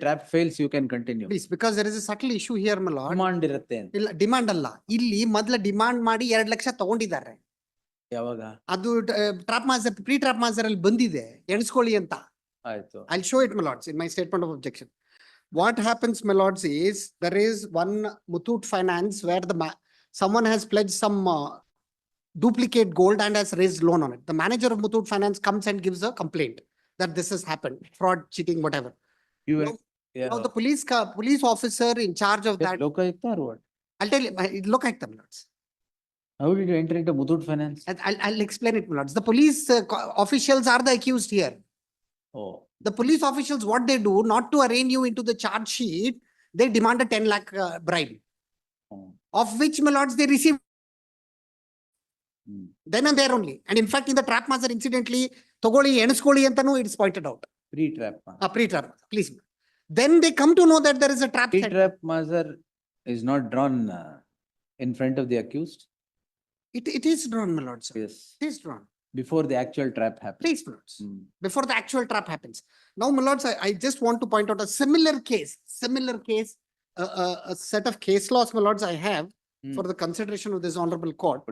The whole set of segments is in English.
trap fails, you can continue. Please, because there is a subtle issue here, my lord. Demand ಇರುತ್ತೆ ಅಂತ. ಇಲ್ಲ demand ಅಲ್ಲ, ಇಲ್ಲಿ ಮೊದಲ ಡಿಮಾಂಡ್ ಮಾಡಿ 2 ಲಕ್ಷ ತಗೊಂಡಿದ್ದಾರೆ. ಯಾವಾಗ? ಅದು trap master pre trap master ಅಲ್ಲಿ ಬಂದಿದೆ, ಎಣಿಸ್ಕೊಳ್ಳಿ ಅಂತ. ಆಯ್ತು. I'll show it, my lords, in my statement of objection. What happens, my lords, is there is one Muthoot Finance where someone has pledged some duplicate gold and has raised loan on it. The manager of Muthoot Finance comes and gives a complaint that this has happened, fraud, cheating, whatever. You Now- Now the police officer in charge of that, Lokayukta or what? I'll tell you, look at them, lords. How did you enter into Muthoot Finance? I'll explain it, my lords. The police officials are the accused here. Oh. The police officials, what they do, not to arraign you into the charge sheet, they demand a 10 lakh bribe, Oh. of which, my lords, they receive Hmm. then and there only. And in fact, in the trap master, incidentally, Togoli Enaskoli antanu, it's pointed out. Pre-trap. Pre-trap, please. Then they come to know that there is a trap. set. Pre-trap measure is not drawn in front of the accused. It is drawn, my lords. Yes. It is drawn. Before the actual trap happens. Please, my lords. Hmm. Before the actual trap happens. Now, my lords, I just want to point out a similar case, a set of case laws, my lords, I have Hmm. for the consideration of this honorable court.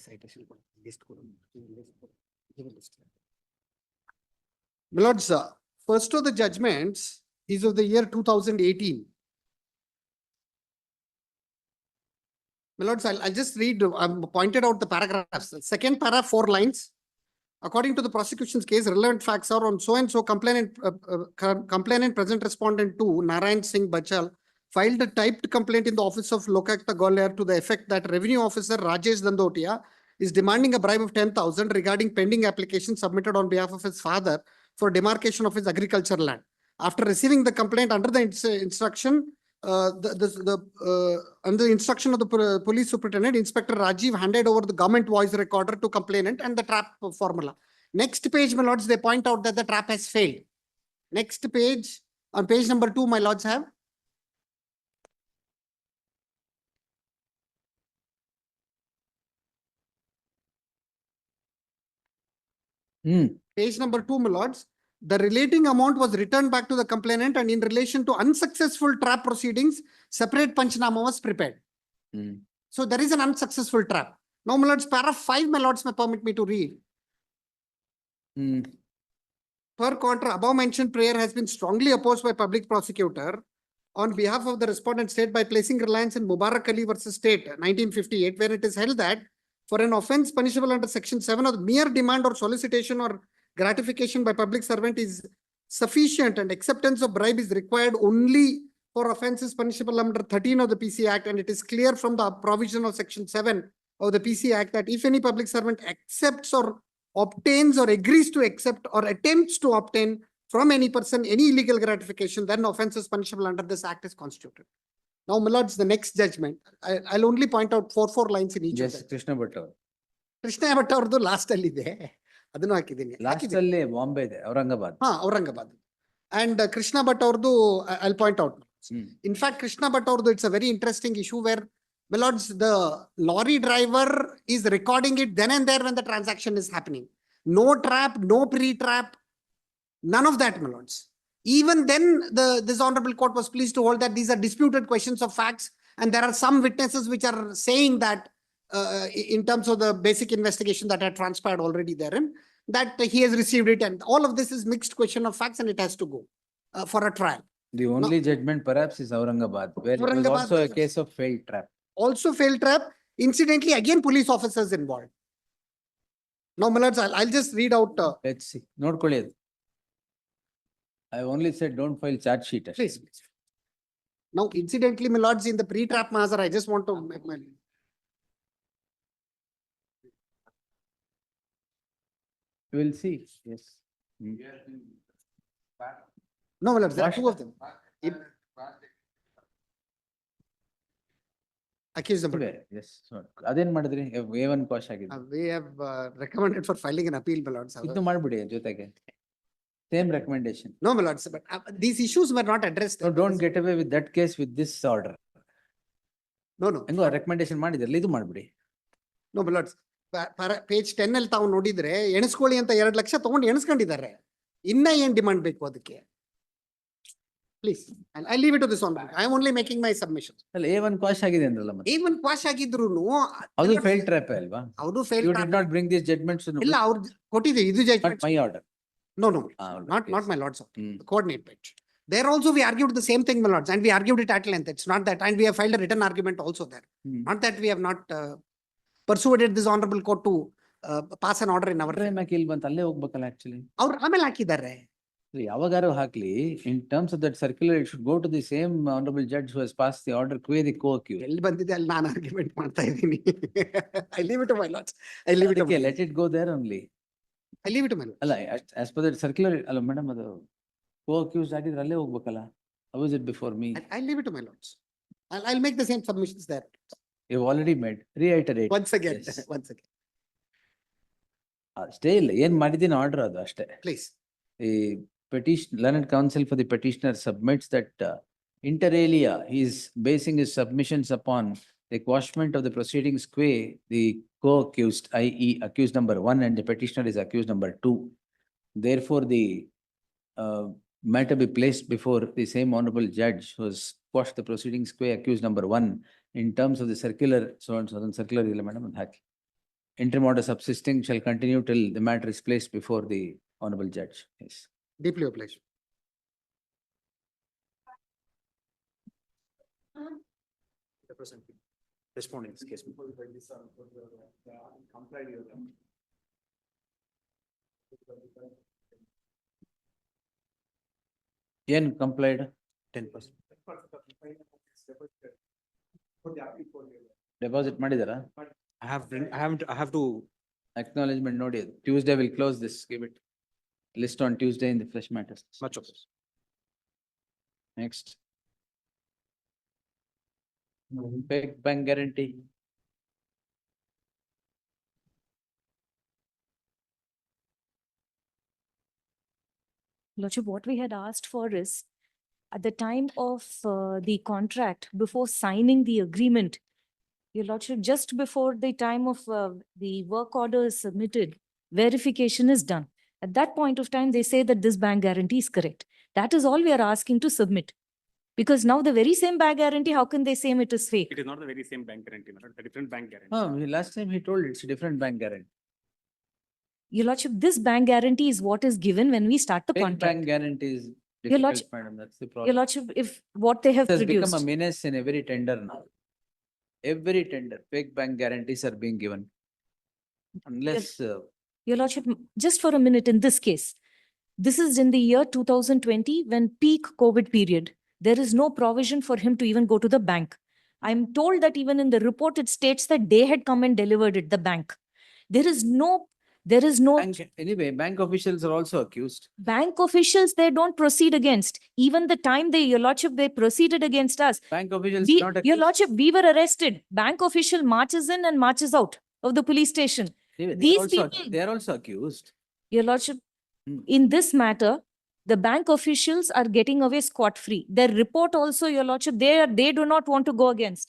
Citation, list ಕೊಡು. Give a list. My lords, first of the judgments is of the year 2018. My lords, I'll just read, I've pointed out the paragraphs. Second paragraph, 4 lines. According to the prosecution's case, relevant facts are on so and so complainant present respondent 2, Narayan Singh Bachal, filed a typed complaint in the office of Lokayukta Gwalior to the effect that revenue officer Rajesh Dandotia is demanding a bribe of 10,000 regarding pending application submitted on behalf of his father for demarcation of his agricultural land. After receiving the complaint under the instruction, under the instruction of the police superintendent, Inspector Rajiv handed over the government voice recorder to complainant and the trap formula. Next page, my lords, they point out that the trap has failed. Next page, on page number 2, my lords have. Hmm. Page number 2, my lords, the relating amount was returned back to the complainant, and in relation to unsuccessful trap proceedings, separate Panchnama was prepared. Hmm. So there is an unsuccessful trap. Now, my lords, paragraph 5, my lords, may permit me to read. Hmm. Per contra, above mentioned prayer has been strongly opposed by public prosecutor on behalf of the respondent state by placing reliance in Mubarak Ali versus State, 1958, where it is held that for an offense punishable under section 7 of mere demand or solicitation or gratification by public servant is sufficient and acceptance of bribe is required only for offenses punishable under 13 of the PC Act, and it is clear from the provision of section 7 of the PC Act that if any public servant accepts or obtains or agrees to accept or attempts to obtain from any person any illegal gratification, then offenses punishable under this act is constituted. Now, my lords, the next judgment, I'll only point out four lines in each of Yes, them. Krishna Bhatt ಅವರು. ಕೃಷ್ಣ ಭಟ್ ಅವ್ರದ್ದು last ಅಲ್ಲಿ ಇದೆ, ಅದನ್ನು ಹಾಕಿದ್ದೀನಿ. Last ಅಲ್ಲಿ ಬಾಂಬೆ ಇದೆ, Aurangabad. Aurangabad. And Krishna Bhat ಅವ್ರದ್ದು I'll point out. Hmm. In fact, Krishna Bhatt ಅವ್ರದ್ದು, it's a very interesting issue where, my lords, the lorry driver is recording it then and there when the transaction is happening. No trap, no pre-trap, none of that, my lords. Even then, this honorable court was pleased to hold that these are disputed questions of facts, and there are some witnesses which are saying that in terms of the basic investigation that had transpired already therein, that he has received it, and all of this is mixed question of facts and it has to go for a trial. The only judgment perhaps is Aurangabad, where it was Aurangabad also a was- case of failed trap. Also failed trap, incidentally, again, police officers involved. Now, my lords, I'll just read out, Let's see. ನೋಡ್ಕೊಳ್ಳಿ ಅದು. I only said don't file charge sheet ಅಷ್ಟೇ. please. Now, incidentally, my lords, in the pre-trap measure, I just want to make my. You will see, yes. Hmm. No, my lords, there are What? two of them. Accused them. ಇವೆ, yes. So, ಅದೇನ್ ಮಾಡಿದ್ರಿ? A1 pass ಆಗಿದೆ. We have recommended for filing an appeal, my lords. ಇದು ಮಾಡ್ಬಿಡಿ ಜೊತೆಗೆ. Same recommendation. No, my lords, but these issues were not addressed. No, don't get away with that case with this order. No, no. ಹೆಂಗೋ recommendation ಮಾಡಿದ್ರಲ್ಲ, ಇದು ಮಾಡ್ಬಿಡಿ. No, my lords. Page 10 ಅಲ್ಲಿ ತಾವು ನೋಡಿದ್ರೆ ಎಣಿಸ್ಕೊಳ್ಳಿ ಅಂತ 2 ಲಕ್ಷ ತಗೊಂಡು ಎಣಿಸ್ಕೊಂಡಿದ್ದಾರೆ. ಇನ್ನ ಏನ್ ಡಿಮಾಂಡ್ ಬೇಕು ಅದಕ್ಕೆ? Please, I leave it to this one. I am only making my submission. ಅಲ್ಲ A1 ಕ್ವಾಶ್ ಆಗಿದೆ ಅಂದ್ರಲ್ಲ ಮತ್ತೆ. ಈವನ್ ಕ್ವಾಶ್ ಆಗಿದ್ರು ಅದು ಫೇಲ್ ಟ್ರ್ಯಾಪ್ ಅಲ್ವಾ? ಅವರು fail You did not bring these judgments to ಇಲ್ಲ, ಅವ್ರು ಕೊಟ್ಟಿದೆ ಇದು not judgment. my order. No, all not right, yes. my lords. Hmm. The coordinate bench. There also we argued the same thing, my lords, and we argued it at length. It's not that, and we have filed a written argument also there. Hmm. Not that we have not persuaded this honorable court to pass an order in our Try favor. Mac ಇಲ್ಲಿ ಬಂತು ಅಲ್ಲೇ ಹೋಗ್ಬೇಕಲ್ಲ actually. ಅವ್ರು ಆಮೇಲೆ ಹಾಕಿದ್ದಾರೆ. ಯಾವಾಗಾರು ಹಾಕ್ಲಿ, in terms of that circular, it should go to the same honorable judge who has passed the order, query the co-accused. ಎಲ್ಲಿ ಬಂದಿದೆ ಅಲ್ಲಿ ನಾನು ಆರ್ಗ್ಯುಮೆಂಟ್ ಮಾಡ್ತಾ ಇದ್ದೀನಿ. I leave it to my lords. I leave it to ಅದಕ್ಕೆ my, let it go there only. I leave it to my lords. ಅಲ್ಲ as per that circular, ಅಲ್ಲ madam ಅದು co-accused ಆಗಿದ್ರೆ ಅಲ್ಲೇ ಹೋಗ್ಬೇಕಲ್ಲ. How is it before me? I leave it to my lords. I'll make the same submissions there. You've already made, reiterate. Once again, Yes. once again, ಅಷ್ಟೇ ಇಲ್ಲ, ಏನ್ ಮಾಡಿದ್ದೀನಿ order ಅದು ಅಷ್ಟೇ. please. The petition, learned counsel for the petitioner submits that inter alia, he is basing his submissions upon the quashment of the proceedings qua the co-accused, i.e. accused number 1 and the petitioner is accused number 2. Therefore, the matter be placed before the same honorable judge who has quashed the proceedings qua accused number 1 in terms of the circular, so and so, and circular ಇಲ್ಲ madam ಅದು ಹಾಕಿ. Interim order subsisting shall continue till the matter is placed before the honorable judge. Yes. Deeply obliged. Respond in this case. ಏನ್ complaint? 10%. Deposit ಮಾಡಿದಾರಾ? I have to, Acknowledgement ನೋಡಿ ಅದು. Tuesday will close this, give it. List on Tuesday in the fresh matters. much of this. Next. Fake bank guarantee. Lordship, what we had asked for is, at the time of the contract, before signing the agreement, Your Lordship, just before the time of the work order is submitted, verification is done. At that point of time, they say that this bank guarantee is correct. That is all we are asking to submit. Because now the very same bank guarantee, how can they say it is fake? It is not the very same bank guarantee, madam, a different bank guarantee. Last time he told it's a different bank guarantee. Your Lordship, this bank guarantee is what is given when we start the Fake contract. bank guarantee is Your difficult, Lordship- madam, that's the Your problem. Lordship, if what they have It has become a produced, menace in every tender now. Every tender, fake bank guarantees are being given. Unless, Your Lordship, just for a minute in this case, this is in the year 2020 when peak COVID period. There is no provision for him to even go to the bank. I'm told that even in the report, it states that they had come and delivered it, the bank. There is no anyway, bank officials are also accused. bank officials, they don't proceed against. Even the time they, Your Lordship, they proceeded against us. Bank officials We, not Your accused. Lordship, we were arrested. Bank official marches in and marches out of the police station. They these also- people- They are also accused. Your Lordship, Hmm. in this matter, the bank officials are getting away scot-free. Their report also, Your Lordship, they do not want to go against.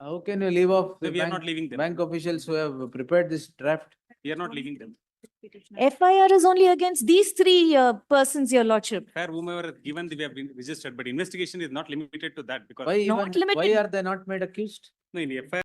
How can you leave off No, the we are bank, not leaving them. bank officials who have prepared this draft? We are not leaving them. FIR is only against these three persons, Your Lordship. Fair whomever given, we have been registered, but investigation is not limited to that because. Why Not even, why limited. are they not made accused? No, in the FIR